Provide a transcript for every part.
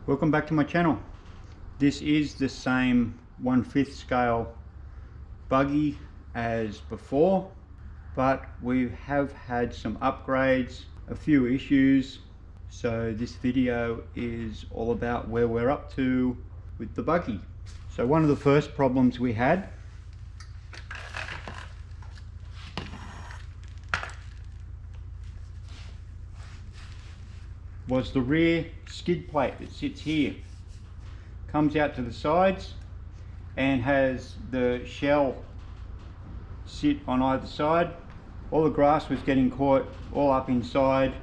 Welcome back to my channel. This is the same 1/5 scale buggy as before, but we have had some upgrades, a few issues, so this video is all about where we're up to with the buggy. So one of the first problems we had was the rear skid plate that sits here. Comes out to the sides and has the shell sit on either side. All the grass was getting caught all up inside,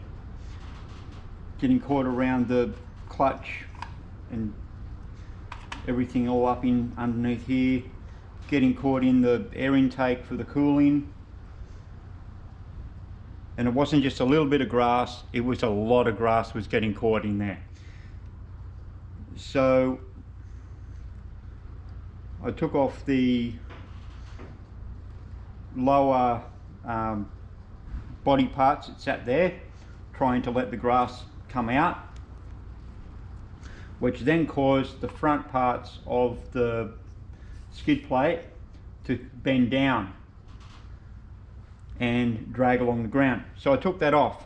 getting caught around the clutch and everything all up in underneath here, getting caught in the air intake for the cooling. And it wasn't just a little bit of grass, it was a lot of grass was getting caught in there. So I took off the lower body parts that sat there, trying to let the grass come out, which then caused the front parts of the skid plate to bend down and drag along the ground. So I took that off.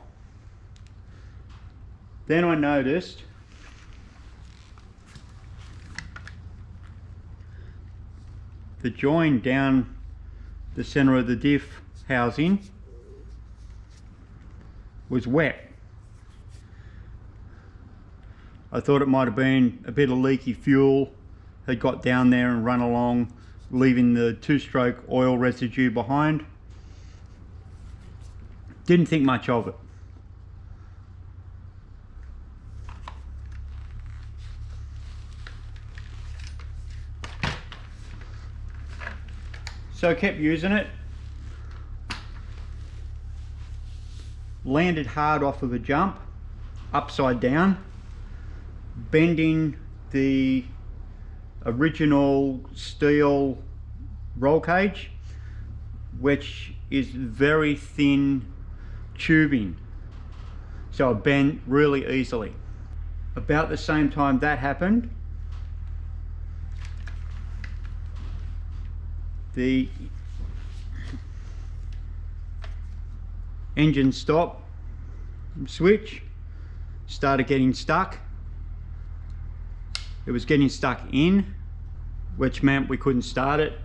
Then I noticed the join down the center of the diff housing was wet. I thought it might have been a bit of leaky fuel had got down there and run along, leaving the two-stroke oil residue behind. Didn't think much of it. So I kept using it. Landed hard off of a jump, upside down, bending the original steel roll cage, which is very thin tubing, so it bent really easily. About the same time that happened, the engine stop switch started getting stuck. It was getting stuck in, which meant we couldn't start it.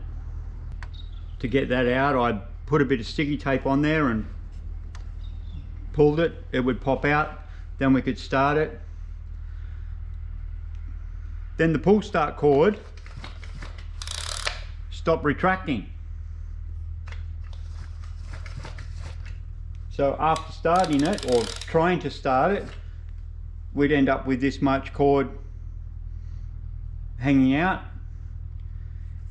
To get that out, I put a bit of sticky tape on there and pulled it. It would pop out, then we could start it. Then the pull start cord stopped retracting. So after starting it, or trying to start it, we'd end up with this much cord hanging out,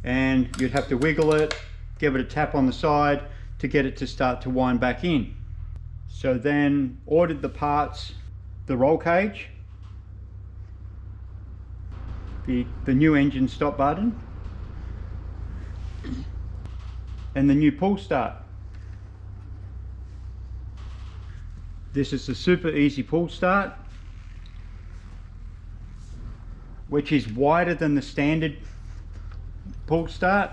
and you'd have to wiggle it, give it a tap on the side to get it to start to wind back in. So then ordered the parts, the roll cage, the new engine stop button, and the new pull start. This is the super easy pull start, which is wider than the standard pull start.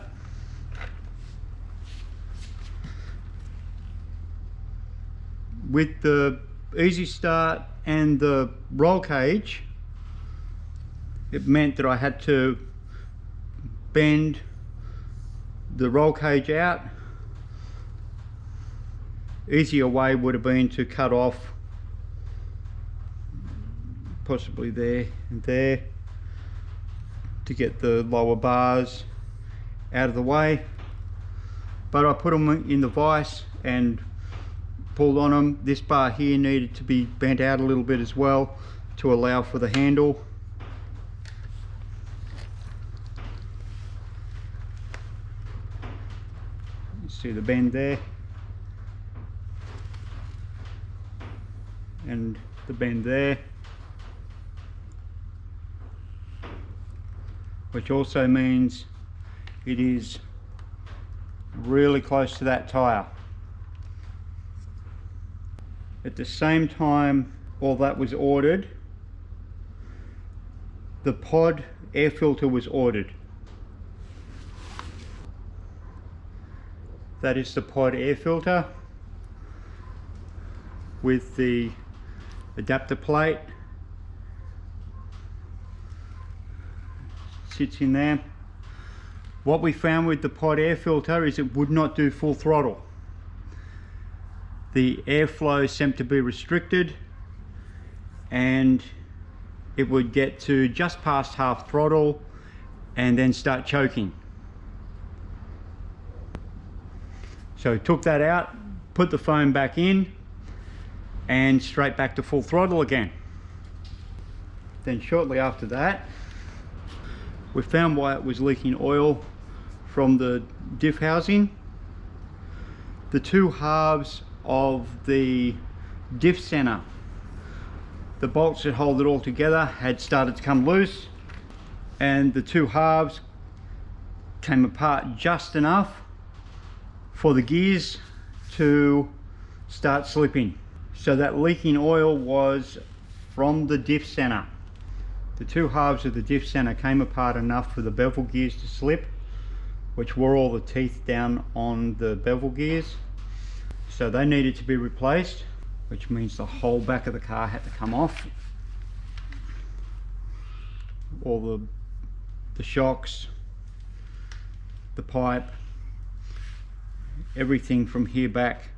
With the easy start and the roll cage, it meant that I had to bend the roll cage out. Easier way would have been to cut off possibly there and there to get the lower bars out of the way, but I put them in the vise and pulled on them. This bar here needed to be bent out a little bit as well to allow for the handle. You see the bend there and the bend there, which also means it is really close to that tire. At the same time all that was ordered, the pod air filter was ordered. That is the pod air filter with the adapter plate. Sits in there. What we found with the pod air filter is it would not do full throttle. The airflow seemed to be restricted and it would get to just past half throttle and then start choking. So took that out, put the foam back in and straight back to full throttle again. Then shortly after that, we found why it was leaking oil from the diff housing. The two halves of the diff center, the bolts that hold it all together, had started to come loose, and the two halves came apart just enough for the gears to start slipping. So that leaking oil was from the diff center. The two halves of the diff center came apart enough for the bevel gears to slip, which were all the teeth down on the bevel gears. So they needed to be replaced, which means the whole back of the car had to come off. All the shocks, the pipe, everything from here back,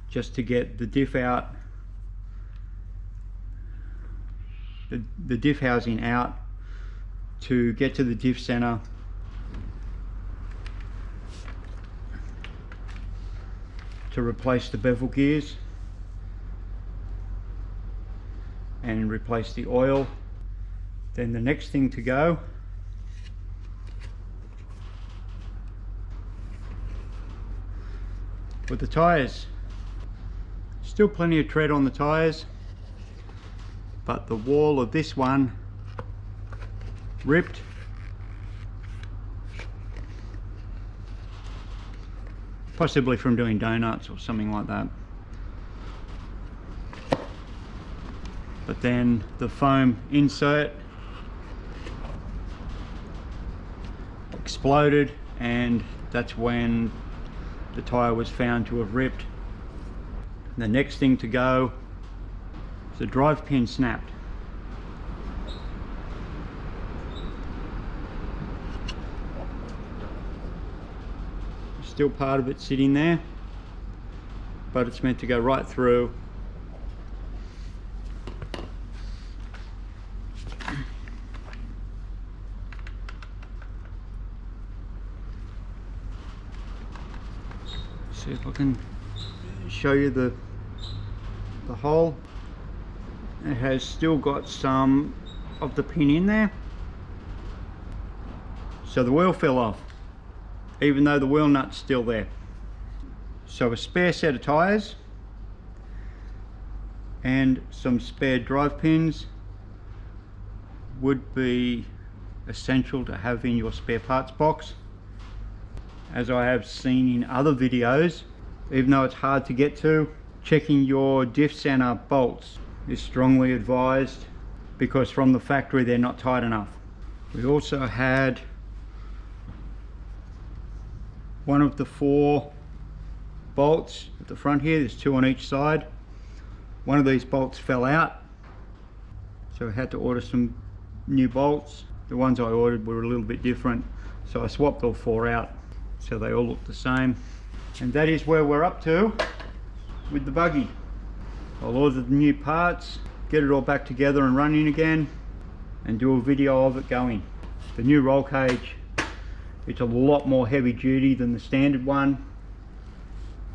just to get the diff out, the diff housing out, to get to the diff center, to replace the bevel gears and replace the oil. Then the next thing to go with the tires. Still plenty of tread on the tires, but the wall of this one ripped. Possibly from doing donuts or something like that. But then the foam insert exploded, and that's when the tire was found to have ripped. The next thing to go is the drive pin snapped. Still part of it sitting there, but it's meant to go right through. See if I can show you the hole. It has still got some of the pin in there, so the wheel fell off, even though the wheel nut's still there. So a spare set of tires and some spare drive pins would be essential to have in your spare parts box. As I have seen in other videos, even though it's hard to get to, checking your diff center bolts is strongly advised, because from the factory they're not tight enough. We also had one of the 4 bolts at the front here. There's 2 on each side. One of these bolts fell out, so I had to order some new bolts. The ones I ordered were a little bit different, so I swapped all 4 out so they all look the same. And that is where we're up to with the buggy. I'll order the new parts, get it all back together and running again, and do a video of it going. The new roll cage, it's a lot more heavy duty than the standard one.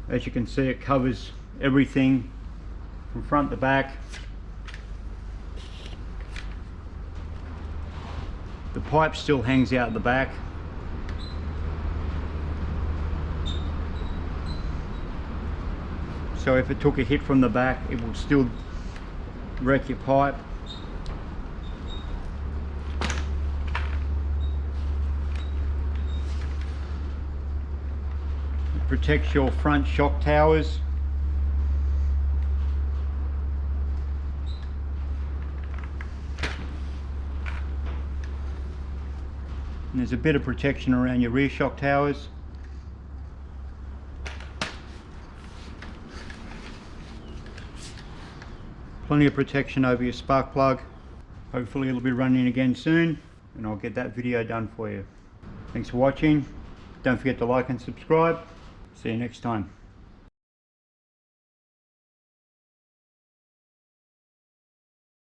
As you can see, it covers everything from front to back. The pipe still hangs out the back. So if it took a hit from the back, it will still wreck your pipe. It protects your front shock towers. And there's a bit of protection around your rear shock towers. Plenty of protection over your spark plug. Hopefully it'll be running again soon, and I'll get that video done for you. Thanks for watching. Don't forget to like and subscribe. See you next time.